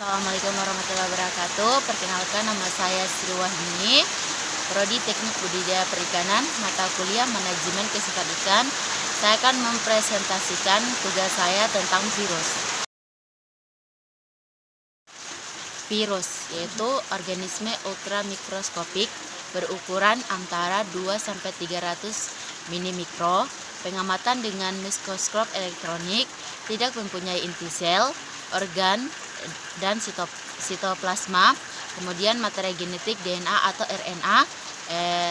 Assalamualaikum warahmatullahi wabarakatuh. Perkenalkan, nama saya Sri Wahyuni, Prodi Teknik Budidaya Perikanan, mata kuliah Manajemen Kesehatan Ikan. Saya akan mempresentasikan tugas saya tentang virus. Virus yaitu organisme ultramikroskopik berukuran antara 2-300 mm. Pengamatan dengan mikroskop elektronik, tidak mempunyai inti sel, organ, dan sitoplasma. Kemudian materi genetik DNA atau RNA,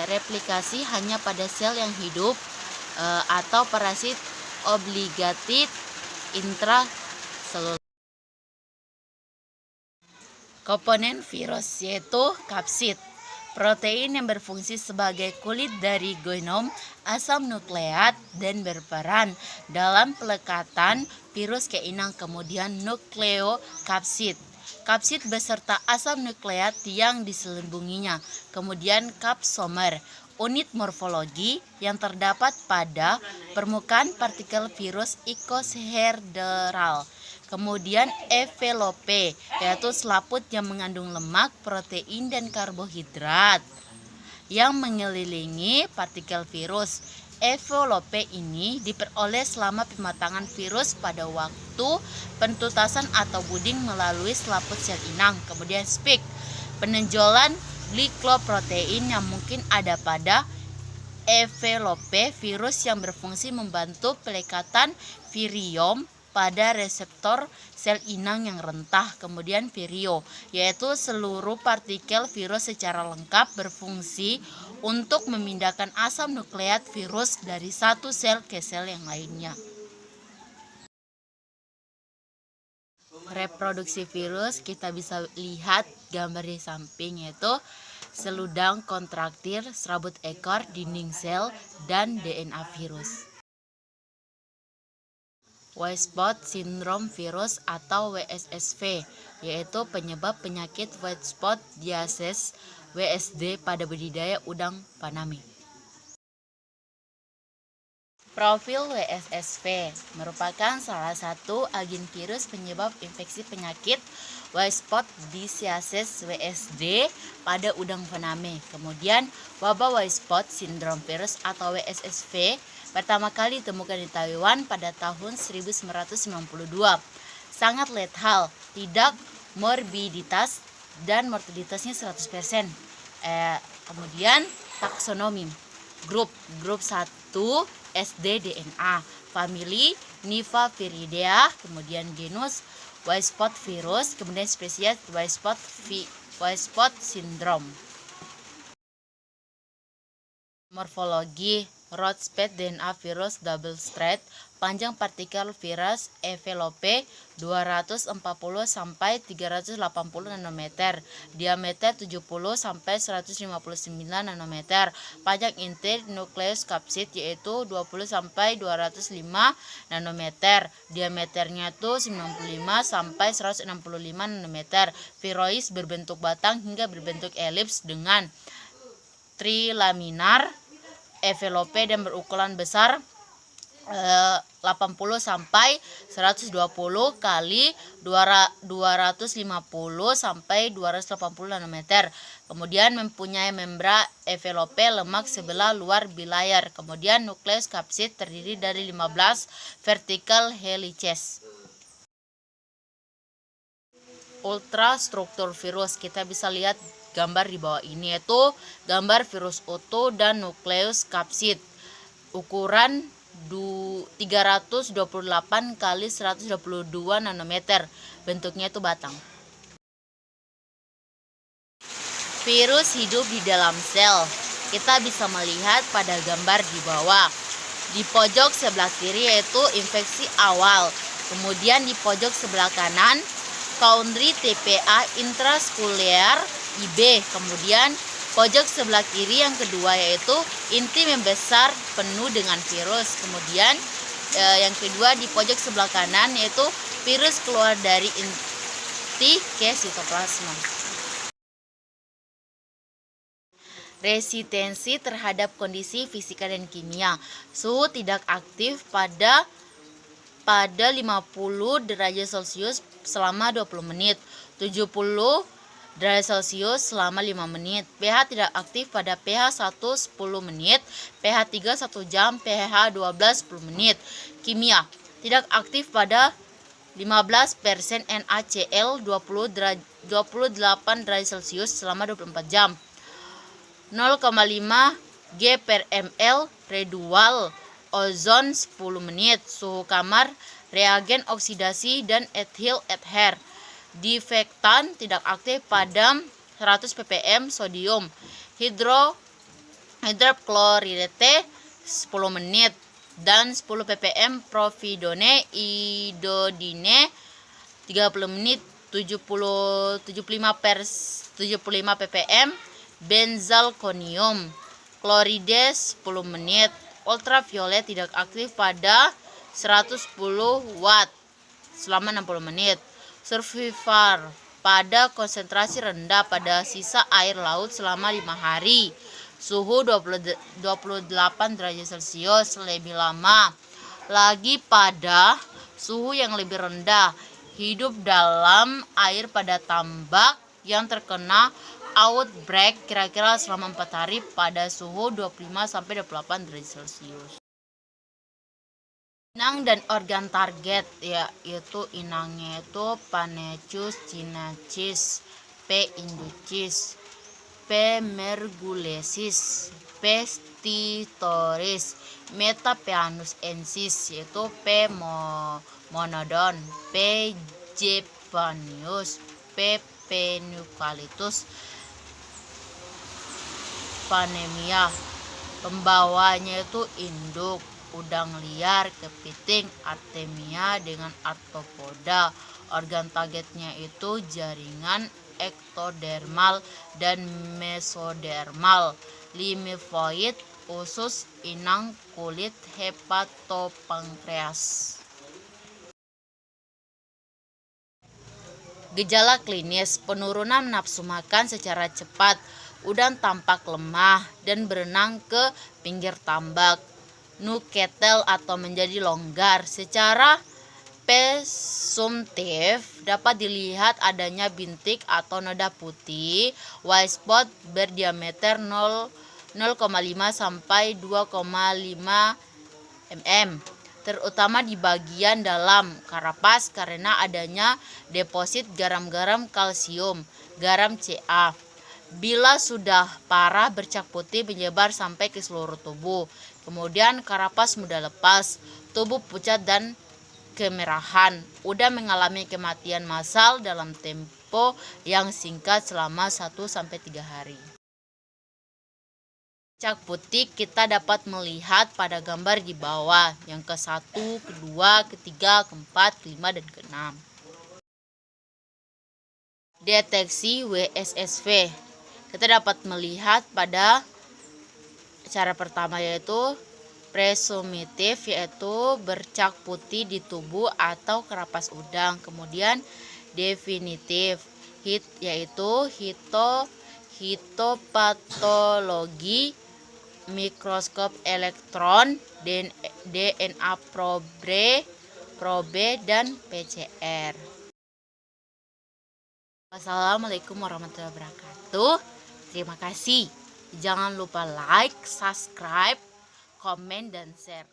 replikasi hanya pada sel yang hidup, atau parasit obligated intraseluler. Komponen virus yaitu kapsid, protein yang berfungsi sebagai kulit dari genom asam nukleat dan berperan dalam pelekatan virus ke inang. Kemudian nukleokapsid, kapsid beserta asam nukleat yang diselubunginya. Kemudian kapsomer, unit morfologi yang terdapat pada permukaan partikel virus ikohedral. Kemudian envelope, yaitu selaput yang mengandung lemak, protein, dan karbohidrat yang mengelilingi partikel virus. Envelope ini diperoleh selama pematangan virus pada waktu penuntasan atau budding melalui selaput sel inang. Kemudian spike, penonjolan glikoprotein yang mungkin ada pada envelope virus yang berfungsi membantu pelekatan virion pada reseptor sel inang yang rentah. Kemudian virio, yaitu seluruh partikel virus secara lengkap berfungsi untuk memindahkan asam nukleat virus dari satu sel ke sel yang lainnya. Reproduksi virus kita bisa lihat gambar di samping, yaitu seludang kontraktil, serabut ekor, dinding sel, dan DNA virus. White spot syndrome virus atau WSSV, yaitu penyebab penyakit white spot disease WSD pada budidaya udang faname. Profil WSSV merupakan salah satu agen virus penyebab infeksi penyakit white spot disease WSD pada udang faname. Kemudian wabah white spot syndrome virus atau WSSV pertama kali ditemukan di Taiwan pada tahun 1992. Sangat lethal, tidak morbiditas dan mortalitasnya 100%. Kemudian taksonomi, grup 1 SDDNA, famili Nivaviridae, kemudian genus white spot virus, kemudian spesies white spot syndrome. Morfologi Rodspat DNA virus double strand, panjang partikel virus envelope 240 sampai 380 nanometer, diameter 70 sampai 159 nanometer, panjang inti nukleus kapsid yaitu 20 sampai 205 nanometer, diameternya itu 95 sampai 165 nanometer, virois berbentuk batang hingga berbentuk elips dengan trilaminar envelope dan berukuran besar 80 sampai 120 kali 250 sampai 280 nanometer. Kemudian mempunyai membran envelope lemak sebelah luar bilayar. Kemudian nukleus kapsid terdiri dari 15 vertical helices. Ultrastruktur virus, kita bisa lihat gambar di bawah ini, yaitu gambar virus utuh dan nukleus kapsid ukuran 328 kali 122 nanometer, bentuknya itu batang. Virus hidup di dalam sel, kita bisa melihat pada gambar di bawah. Di pojok sebelah kiri yaitu infeksi awal, kemudian di pojok sebelah kanan foundry TPA intraskuler IB, kemudian pojok sebelah kiri yang kedua yaitu inti membesar penuh dengan virus, kemudian yang kedua di pojok sebelah kanan yaitu virus keluar dari inti ke sitoplasma. Resistensi terhadap kondisi fisika dan kimia, suhu tidak aktif pada 50 derajat Celcius selama 20 menit. 70 derajat Celcius selama 5 menit. pH tidak aktif pada pH 1 10 menit, pH 3 1 jam, pH 12 10 menit. Kimia tidak aktif pada 15% NaCl 28 derajat Celcius selama 24 jam. 0,5 G per ml residual ozon 10 menit. Suhu kamar, reagen oksidasi dan ethyl ether. Disinfektan tidak aktif pada 100 ppm sodium hidrokloridate 10 menit dan 10 ppm providone iodine 30 menit. 75 ppm benzalkonium klorida 10 menit. Ultraviolet tidak aktif pada 110 watt selama 60 menit. Survivor pada konsentrasi rendah pada sisa air laut selama 5 hari. Suhu 28 derajat Celcius lebih lama lagi pada suhu yang lebih rendah. Hidup dalam air pada tambak yang terkena outbreak kira-kira selama 4 hari pada suhu 25-28 derajat Celcius. Inang dan organ target yaitu inangnya itu Panaeus cinaensis, P. inducis, P. mergulensis, P. stitoris, Metapeanus ensis yaitu P. monodon, P. japanese, P. penucalitus. Panemia pembawanya itu induk, udang liar, kepiting, artemia dengan arthropoda. Organ targetnya itu jaringan ektodermal dan mesodermal, limfoid, usus, inang, kulit, hepatopankreas. Gejala klinis: penurunan nafsu makan secara cepat, udang tampak lemah dan berenang ke pinggir tambak. Nuketel atau menjadi longgar. Secara presumptif dapat dilihat adanya bintik atau noda putih white spot berdiameter 0,5 sampai 2,5 mm, terutama di bagian dalam karapas karena adanya deposit garam-garam kalsium, garam Ca. Bila sudah parah, bercak putih menyebar sampai ke seluruh tubuh. Kemudian karapas mudah lepas, tubuh pucat dan kemerahan. Udang mengalami kematian massal dalam tempo yang singkat selama 1-3 hari. Bercak putih kita dapat melihat pada gambar di bawah, yang ke-1, ke-2, ke-3, ke-4, ke-5, dan ke-6. Deteksi WSSV. Kita dapat melihat pada cara pertama yaitu presumptif, yaitu bercak putih di tubuh atau karapas udang. Kemudian definitif, yaitu histopatologi mikroskop elektron, DNA probe dan PCR. Wassalamualaikum warahmatullahi wabarakatuh. Terima kasih. Jangan lupa like, subscribe, komen, dan share.